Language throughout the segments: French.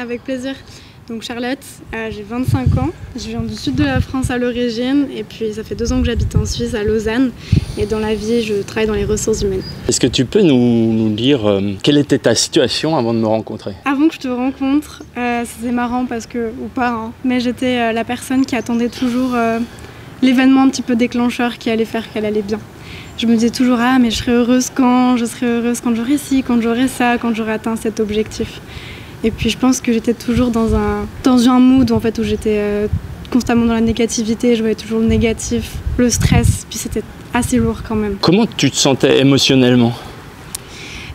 Avec plaisir. Donc Charlotte, j'ai 25 ans, je viens du sud de la France à l'origine et puis ça fait 2 ans que j'habite en Suisse à Lausanne et dans la vie je travaille dans les ressources humaines. Est-ce que tu peux nous dire quelle était ta situation avant de me rencontrer? Avant que je te rencontre, c'était marrant parce que, ou pas, hein, mais j'étais la personne qui attendait toujours l'événement un petit peu déclencheur qui allait faire qu'elle allait bien. Je me disais toujours ah mais je serai heureuse quand j'aurai ci, quand j'aurai ça, quand j'aurai atteint cet objectif. Et puis je pense que j'étais toujours dans un mood en fait, où j'étais constamment dans la négativité, je voyais toujours le négatif, le stress, puis c'était assez lourd quand même. Comment tu te sentais émotionnellement?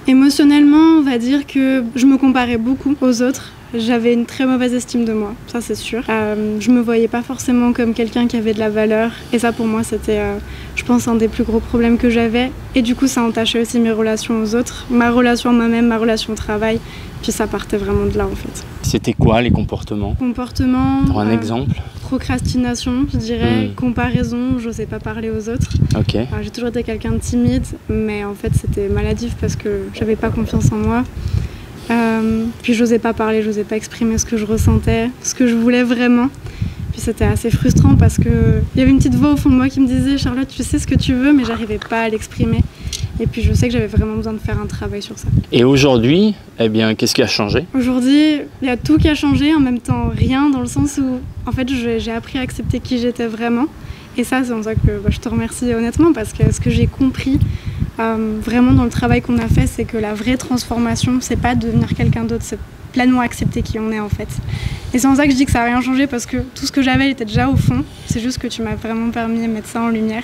Émotionnellement, on va dire que je me comparais beaucoup aux autres. J'avais une très mauvaise estime de moi, ça c'est sûr. Je me voyais pas forcément comme quelqu'un qui avait de la valeur. Et ça pour moi c'était, je pense, un des plus gros problèmes que j'avais. Et du coup ça entachait aussi mes relations aux autres, ma relation à moi-même, ma relation au travail. Puis ça partait vraiment de là en fait. C'était quoi les comportements? Pour un exemple? Procrastination, je dirais, comparaison, j'osais pas parler aux autres. Ok. J'ai toujours été quelqu'un de timide, mais en fait c'était maladif parce que j'avais pas confiance en moi. Puis j'osais pas parler, j'osais pas exprimer ce que je ressentais, ce que je voulais vraiment. Puis c'était assez frustrant parce que il y avait une petite voix au fond de moi qui me disait Charlotte, tu sais ce que tu veux, mais j'arrivais pas à l'exprimer. Et puis je sais que j'avais vraiment besoin de faire un travail sur ça. Et aujourd'hui, eh bien, qu'est-ce qui a changé? Aujourd'hui, il y a tout qui a changé, en même temps rien, dans le sens où en fait j'ai appris à accepter qui j'étais vraiment. Et ça, c'est en ça que je te remercie honnêtement, parce que ce que j'ai compris vraiment dans le travail qu'on a fait, c'est que la vraie transformation, c'est pas devenir quelqu'un d'autre, c'est pleinement accepter qui on est en fait. Et c'est en ça que je dis que ça n'a rien changé, parce que tout ce que j'avais était déjà au fond, c'est juste que tu m'as vraiment permis de mettre ça en lumière.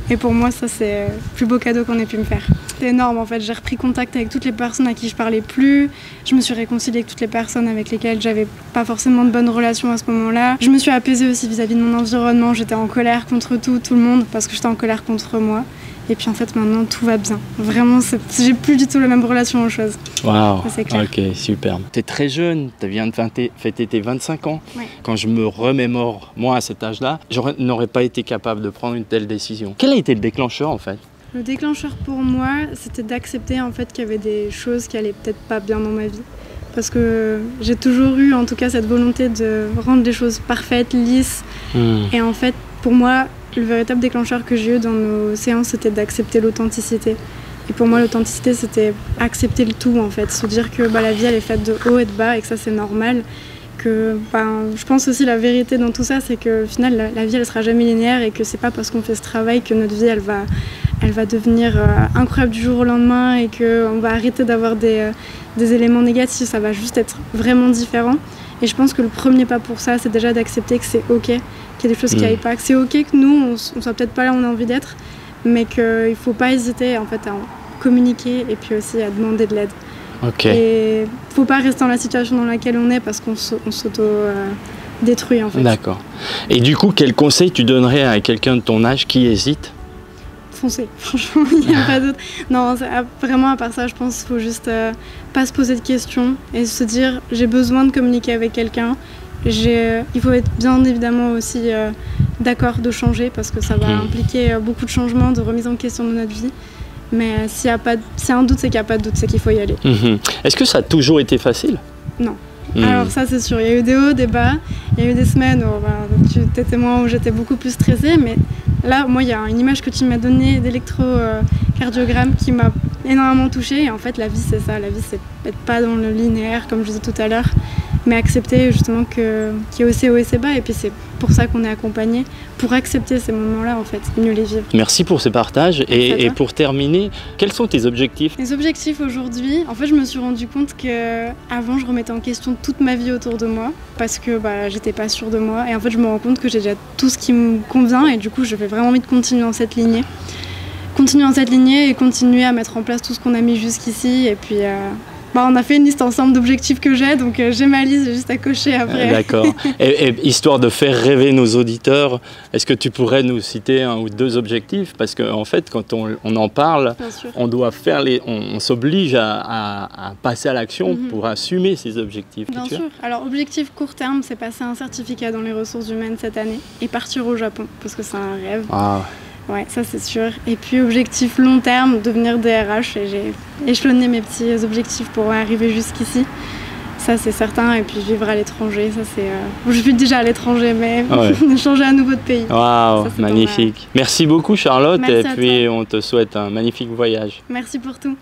Et pour moi, ça, c'est le plus beau cadeau qu'on ait pu me faire. C'est énorme, en fait. J'ai repris contact avec toutes les personnes à qui je parlais plus. Je me suis réconciliée avec toutes les personnes avec lesquelles j'avais pas forcément de bonnes relations à ce moment-là. Je me suis apaisée aussi vis-à-vis de mon environnement. J'étais en colère contre tout le monde, parce que j'étais en colère contre moi. Et puis en fait, maintenant, tout va bien. Vraiment, j'ai plus du tout la même relation aux choses. Waouh, c'est clair. Ok, superbe. Tu es très jeune, tu viens de fêter tes 25 ans. Ouais. Quand je me remémore, moi, à cet âge-là, je n'aurais pas été capable de prendre une telle décision. Quel a été le déclencheur, en fait? Le déclencheur pour moi, c'était d'accepter en fait qu'il y avait des choses qui allaient peut-être pas bien dans ma vie. Parce que j'ai toujours eu, en tout cas, cette volonté de rendre les choses parfaites, lisses. Et en fait, pour moi, le véritable déclencheur que j'ai eu dans nos séances, c'était d'accepter l'authenticité. Et pour moi, l'authenticité, c'était accepter le tout, en fait. Se dire que la vie, elle est faite de haut et de bas et que ça, c'est normal. Que, je pense aussi la vérité dans tout ça, c'est qu'au final, la vie, elle sera jamais linéaire et que c'est pas parce qu'on fait ce travail que notre vie, elle va devenir incroyable du jour au lendemain et qu'on va arrêter d'avoir des éléments négatifs. Ça va juste être vraiment différent. Et je pense que le premier pas pour ça, c'est déjà d'accepter que c'est ok, qu'il y a des choses qui n'aillent pas, que c'est ok que nous, on soit peut-être pas là où on a envie d'être, mais qu'il faut pas hésiter en fait à en communiquer et puis aussi à demander de l'aide. Okay. Et faut pas rester dans la situation dans laquelle on est parce qu'on s'auto-détruit en fait. D'accord. Et du coup, quel conseil tu donnerais à quelqu'un de ton âge qui hésite? Foncer, franchement, il n'y a pas d'autre. Non, vraiment à part ça, je pense qu'il faut juste pas se poser de questions et se dire j'ai besoin de communiquer avec quelqu'un. Il faut être bien évidemment aussi d'accord de changer parce que ça va impliquer beaucoup de changements, de remise en question de notre vie. Mais s'il y a un doute, c'est qu'il n'y a pas de doute, c'est qu'il faut y aller. Est-ce que ça a toujours été facile? Non. Alors ça c'est sûr, il y a eu des hauts, des bas, il y a eu des semaines où tu étais témoin où j'étais beaucoup plus stressée, mais là, moi, il y a une image que tu m'as donnée d'électrocardiogramme qui m'a énormément touchée. Et en fait, la vie, c'est ça. La vie, c'est être pas dans le linéaire, comme je disais tout à l'heure, mais accepter justement qu'il y a aussi haut et ses bas. Et puis, c'est pour ça qu'on est accompagné, pour accepter ces moments-là, en fait, et mieux les vivre. Merci pour ce partage. Et pour terminer, quels sont tes objectifs? Les objectifs aujourd'hui, en fait, je me suis rendu compte qu'avant, je remettais en question toute ma vie autour de moi parce que j'étais pas sûre de moi. Et en fait, je me rends compte que j'ai déjà tout ce qui me convient et du coup, j'avais vraiment envie de continuer dans cette lignée. Continuer dans cette lignée et continuer à mettre en place tout ce qu'on a mis jusqu'ici. Et puis, on a fait une liste ensemble d'objectifs que j'ai, donc j'ai ma liste, j'ai juste à cocher après. D'accord. Et histoire de faire rêver nos auditeurs, est-ce que tu pourrais nous citer 1 ou 2 objectifs? Parce qu'en fait, quand on en parle, on doit faire on s'oblige à passer à l'action pour assumer ces objectifs. Bien sûr. Alors, objectif court terme, c'est passer un certificat dans les ressources humaines cette année et partir au Japon, parce que c'est un rêve. Ah. Ouais, ça c'est sûr. Et puis objectif long terme, devenir DRH. Et j'ai échelonné mes petits objectifs pour arriver jusqu'ici. Ça, c'est certain. Et puis vivre à l'étranger, ça c'est... Je vis déjà à l'étranger, mais ouais. changer à nouveau de pays. Waouh, magnifique. Merci beaucoup Charlotte. Merci et puis on te souhaite un magnifique voyage. Merci pour tout.